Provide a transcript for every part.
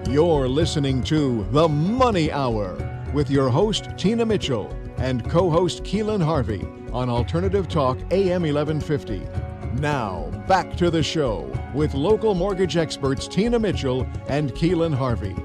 You're listening to The Money Hour with your host, Tina Mitchell, and co-host Keelan Harvey on Alternative Talk AM 1150. Now, back to the show with local mortgage experts Tina Mitchell and Keelan Harvey.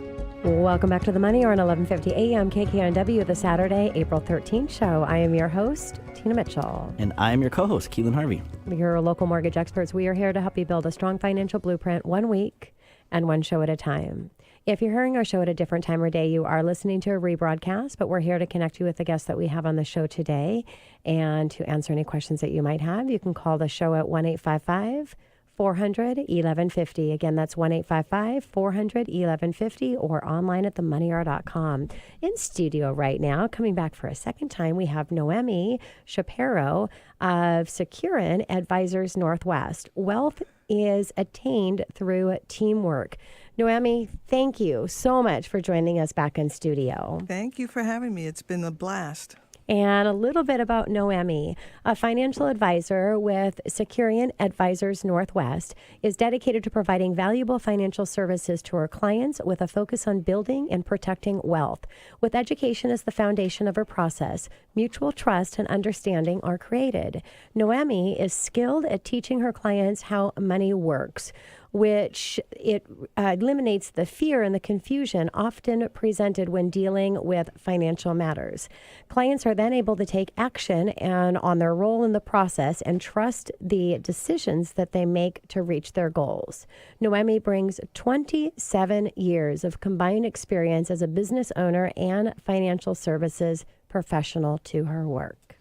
Welcome back to The Money Hour on 1150 AM KKNW, the Saturday, April 13th show. I am your host, Tina Mitchell. And I am your co-host, Keelan Harvey. Your local mortgage experts. We are here to help you build a strong financial blueprint 1 week and one show at a time. If you're hearing our show at a different time or day, you are listening to a rebroadcast, but we're here to connect you with the guests that we have on the show today. And to answer any questions that you might have, you can call the show at 1-855-400-1150. Again, that's 1-855-400-1150 or online at themoneyhour.com. In studio right now, coming back for a second time, we have Noemi Chaparro of Securian Advisors Northwest. Wealth is attained through teamwork. Noemi, thank you so much for joining us back in studio. Thank you for having me. It's been a blast. And a little bit about Noemi. A financial advisor with Securian Advisors Northwest is dedicated to providing valuable financial services to her clients with a focus on building and protecting wealth. With education as the foundation of her process, mutual trust and understanding are created. Noemi is skilled at teaching her clients how money works, which it eliminates the fear and the confusion often presented when dealing with financial matters. Clients are then able to take action and on their role in the process and trust the decisions that they make to reach their goals. Noemi brings 27 years of combined experience as a business owner and financial services professional to her work.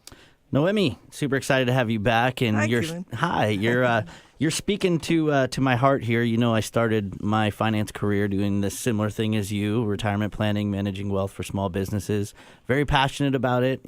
Noemi, super excited to have you back. And you're speaking to my heart here. You know, I started my finance career doing this similar thing as you, retirement planning, managing wealth for small businesses. Very passionate about it.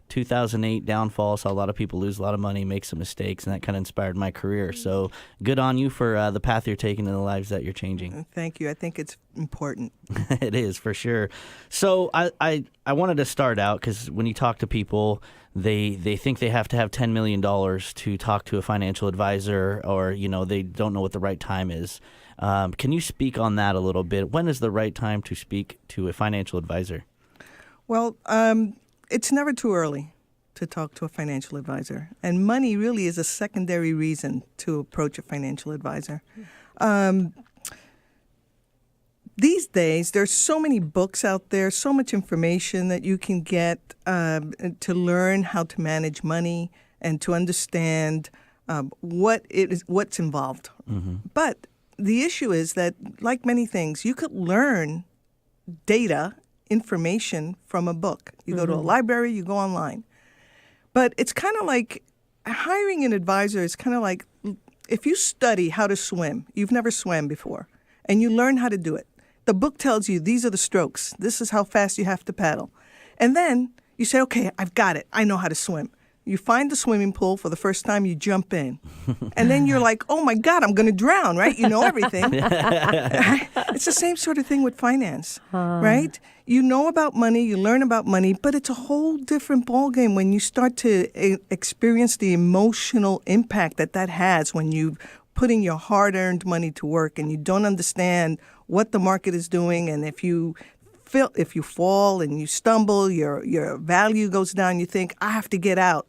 2008 downfall, saw a lot of people lose a lot of money, make some mistakes, and that kind of inspired my career. So good on you for the path you're taking in the lives that you're changing. Thank you. I think it's important. It is, for sure. So I wanted to start out because when you talk to people, they think they have to have $10 million to talk to a financial advisor, or, they don't know what the right time is. Can you speak on that a little bit? When is the right time to speak to a financial advisor? Well, it's never too early to talk to a financial advisor. And money really is a secondary reason to approach a financial advisor. These days, there's so many books out there, so much information that you can get to learn how to manage money and to understand what's involved. Mm-hmm. But the issue is that, like many things, you could learn information from a book. You go to a library, you go online. But it's kind of like hiring an advisor is kind of like if you study how to swim, you've never swam before, and you learn how to do it. The book tells you these are the strokes. This is how fast you have to paddle. And then you say, okay, I've got it. I know how to swim. You find the swimming pool for the first time, you jump in. And then you're like, oh, my God, I'm going to drown, right? You know everything. It's the same sort of thing with finance, right? You know about money, you learn about money, but it's a whole different ballgame when you start to experience the emotional impact that has when you putting your hard-earned money to work and you don't understand what the market is doing, and if you fall and you stumble, your value goes down, you think, I have to get out.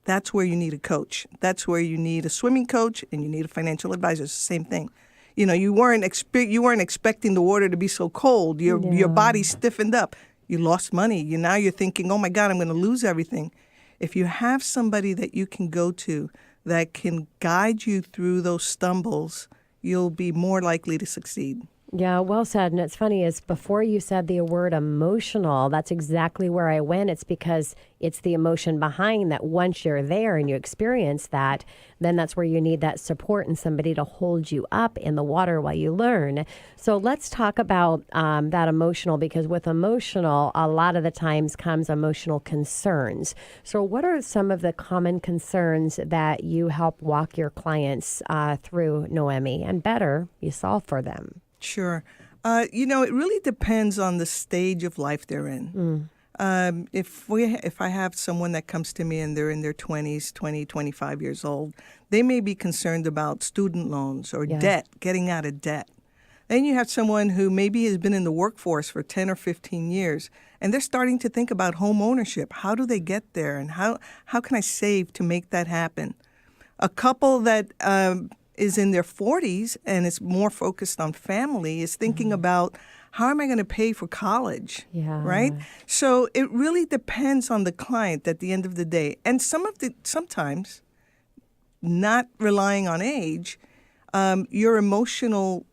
That's where you need a coach. That's where you need a swimming coach and you need a financial advisor. It's the same thing. You weren't expecting the water to be so cold. Your body stiffened up. You lost money. Now you're thinking, oh, my God, I'm going to lose everything. If you have somebody that you can go to that can guide you through those stumbles, you'll be more likely to succeed. Yeah, well said. And it's funny is before you said the word emotional, that's exactly where I went. It's because it's the emotion behind that. Once you're there and you experience that, then that's where you need that support and somebody to hold you up in the water while you learn. So let's talk about that emotional, because with emotional, a lot of the times comes emotional concerns. So what are some of the common concerns that you help walk your clients through, Noemi, and better, you solve for them? Sure. It really depends on the stage of life they're in. If I have someone that comes to me and they're in their 20s, 20, 25 years old, they may be concerned about student loans or debt, getting out of debt. Then you have someone who maybe has been in the workforce for 10 or 15 years, and they're starting to think about home ownership. How do they get there, and how can I save to make that happen? A couple that is in their 40s and is more focused on family is thinking about, how am I going to pay for college, right? So it really depends on the client at the end of the day. And sometimes, not relying on age, your emotional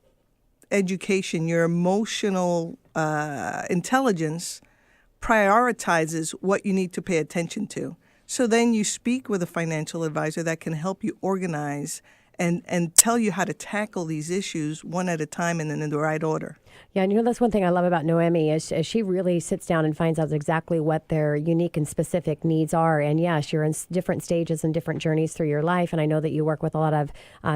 education, your emotional intelligence prioritizes what you need to pay attention to. So then you speak with a financial advisor that can help you organize and tell you how to tackle these issues one at a time and then in the right order. Yeah, and that's one thing I love about Noemi is she really sits down and finds out exactly what their unique and specific needs are. And yes, you're in different stages and different journeys through your life. And I know that you work with a lot of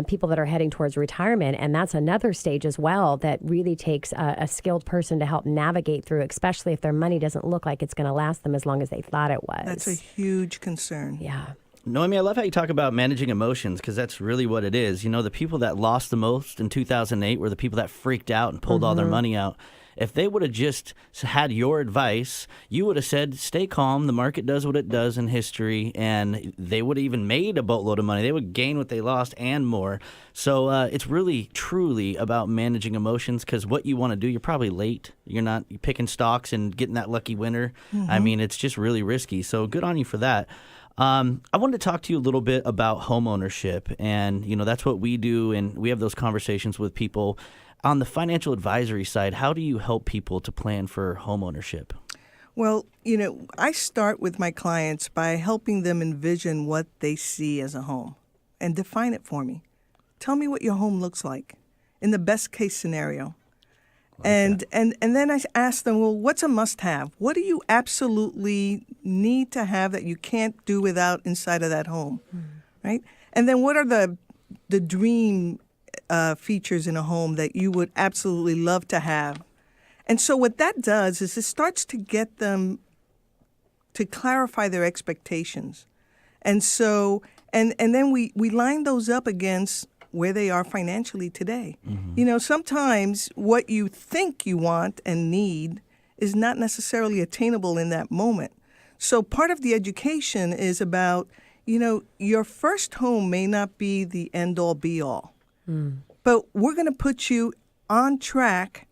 people that are heading towards retirement. And that's another stage as well that really takes a skilled person to help navigate through, especially if their money doesn't look like it's going to last them as long as they thought it was. That's a huge concern. Yeah. Noemi, I love how you talk about managing emotions, because that's really what it is. You know, the people that lost the most in 2008 were the people that freaked out and pulled all their money out. If they would have just had your advice, you would have said, stay calm, the market does what it does in history, and they would have even made a boatload of money. They would gain what they lost and more. So it's really, truly about managing emotions, because what you want to do, you're probably late. You're picking stocks and getting that lucky winner. I mean, it's just really risky. So good on you for that. I wanted to talk to you a little bit about homeownership, and that's what we do, and we have those conversations with people. On the financial advisory side, how do you help people to plan for homeownership? Well, I start with my clients by helping them envision what they see as a home and define it for me. Tell me what your home looks like in the best case scenario. And then I ask them, well, what's a must-have? What do you absolutely need to have that you can't do without inside of that home, right? And then what are the dream features in a home that you would absolutely love to have? And so what that does is it starts to get them to clarify their expectations. And so, and then we line those up against where they are financially today. Sometimes what you think you want and need is not necessarily attainable in that moment. So part of the education is about, your first home may not be the end-all be-all, but we're going to put you on track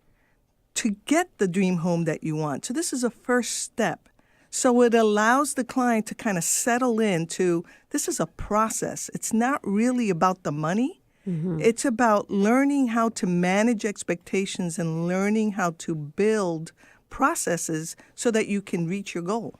to get the dream home that you want. So this is a first step. So it allows the client to kind of settle into, this is a process. It's not really about the money. It's about learning how to manage expectations and learning how to build processes so that you can reach your goal.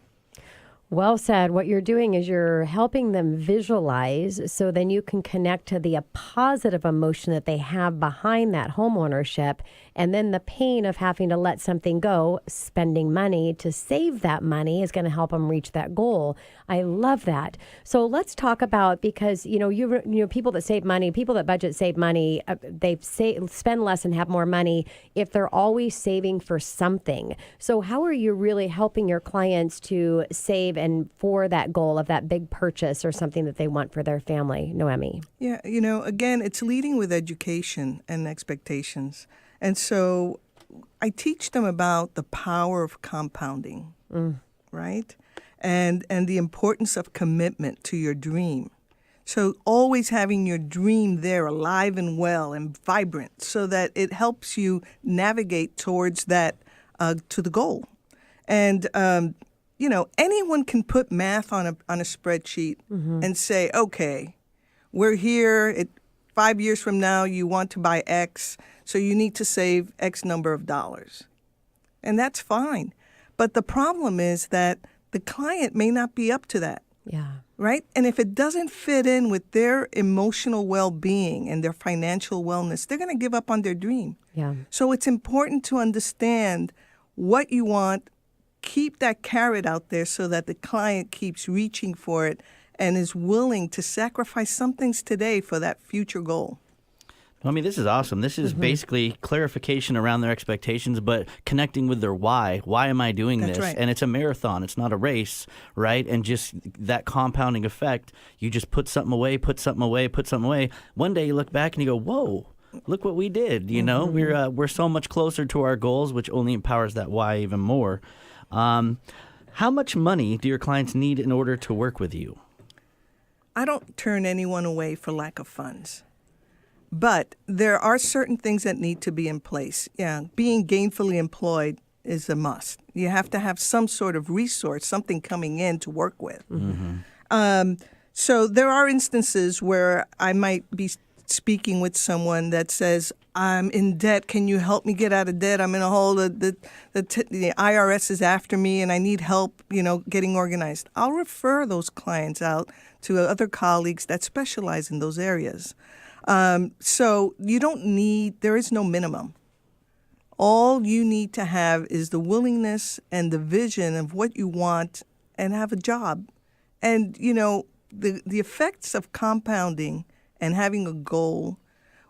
Well said. What you're doing is you're helping them visualize so then you can connect to the positive emotion that they have behind that home ownership, and then the pain of having to let something go, spending money to save that money is going to help them reach that goal. I love that. So let's talk about, because people that save money, people that budget save money, they spend less and have more money if they're always saving for something. So how are you really helping your clients to save and for that goal of that big purchase or something that they want for their family, Noemi? Yeah, again, it's leading with education and expectations. And so I teach them about the power of compounding, right? And the importance of commitment to your dream. So always having your dream there alive and well and vibrant so that it helps you navigate towards that, to the goal. And, anyone can put math on a spreadsheet and say, okay, we're here. 5 years from now, you want to buy X, so you need to save X number of dollars. And that's fine. But the problem is that the client may not be up to that. Yeah. Right? And if it doesn't fit in with their emotional well-being and their financial wellness, they're going to give up on their dream. Yeah. So it's important to understand what you want, keep that carrot out there so that the client keeps reaching for it and is willing to sacrifice some things today for that future goal. I mean, this is awesome. This is basically clarification around their expectations, but connecting with their why. Why am I doing That's this? right. And it's a marathon. It's not a race, right? And just that compounding effect, you just put something away, put something away, put something away. One day you look back and you go, whoa, look what we did. You know, we're so much closer to our goals, which only empowers that why even more. How much money do your clients need in order to work with you? I don't turn anyone away for lack of funds. But there are certain things that need to be in place. Yeah, being gainfully employed is a must. You have to have some sort of resource, something coming in to work with. So there are instances where I might be speaking with someone that says, I'm in debt. Can you help me get out of debt? I'm in a hole. The IRS is after me and I need help, getting organized. I'll refer those clients out to other colleagues that specialize in those areas. So there is no minimum. All you need to have is the willingness and the vision of what you want and have a job. And, the effects of compounding and having a goal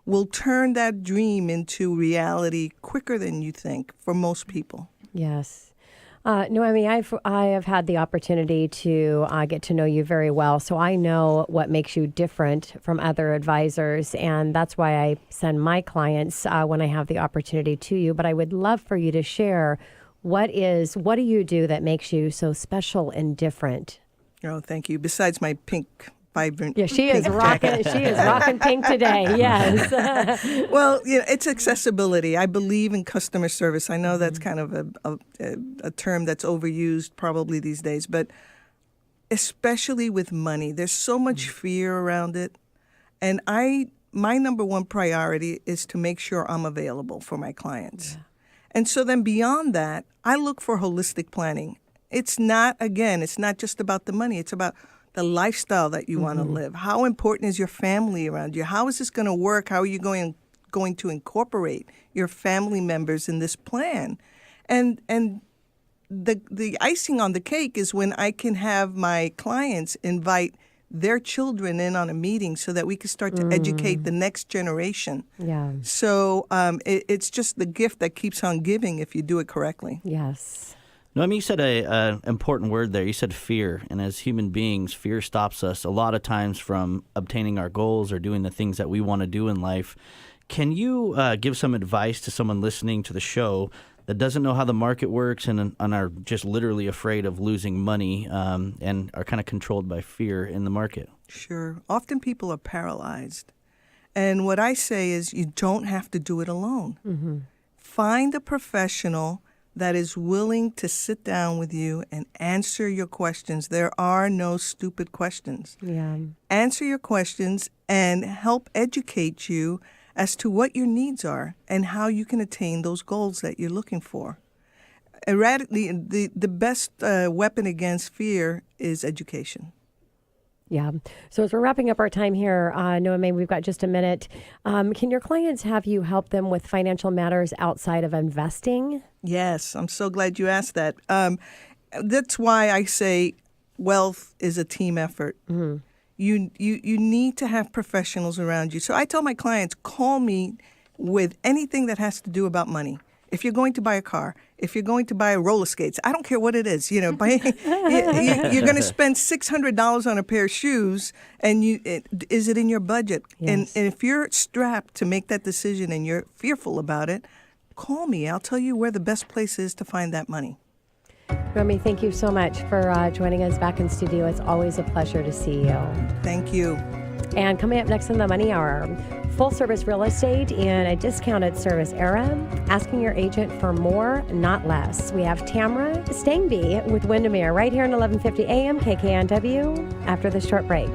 will turn that dream into reality quicker than you think for most people. Yes. Noemi, I have had the opportunity to get to know you very well, so I know what makes you different from other advisors, and that's why I send my clients when I have the opportunity to you. But I would love for you to share what do you do that makes you so special and different? Oh, thank you. Besides my pink, vibrant. Yeah, she is rocking. She is rocking pink today. Yes. Well, it's accessibility. I believe in customer service. I know that's kind of a term that's overused probably these days, but especially with money, there's so much fear around it, and my number one priority is to make sure I'm available for my clients. Yeah. And so then beyond that, I look for holistic planning. It's not just about the money. It's about the lifestyle that you want to live. How important is your family around you? How is this going to work? How are you going to incorporate your family members in this plan? And the icing on the cake is when I can have my clients invite their children in on a meeting so that we can start to educate the next generation. Yeah. So it's just the gift that keeps on giving if you do it correctly. Yes. Noemi, you said an important word there. You said fear. And as human beings, fear stops us a lot of times from obtaining our goals or doing the things that we want to do in life. Can you give some advice to someone listening to the show that doesn't know how the market works and are just literally afraid of losing money and are kind of controlled by fear in the market? Sure. Often people are paralyzed. And what I say is you don't have to do it alone. Find a professional that is willing to sit down with you and answer your questions. There are no stupid questions. Yeah. Answer your questions and help educate you as to what your needs are and how you can attain those goals that you're looking for. The best weapon against fear is education. Yeah. So as we're wrapping up our time here, Noemi, we've got just a minute. Can your clients have you help them with financial matters outside of investing? Yes. I'm so glad you asked that. That's why I say wealth is a team effort. You need to have professionals around you. So I tell my clients, call me with anything that has to do about money. If you're going to buy a car, if you're going to buy roller skates, I don't care what it is. You're going to spend $600 on a pair of shoes, and is it in your budget? Yes. And if you're strapped to make that decision and you're fearful about it, call me. I'll tell you where the best place is to find that money. Noemi, thank you so much for joining us back in studio. It's always a pleasure to see you. Thank you. And coming up next in the Money Hour, full-service real estate in a discounted service era, asking your agent for more, not less. We have Tamara Stangby with Windermere right here on 1150 AM KKNW after this short break.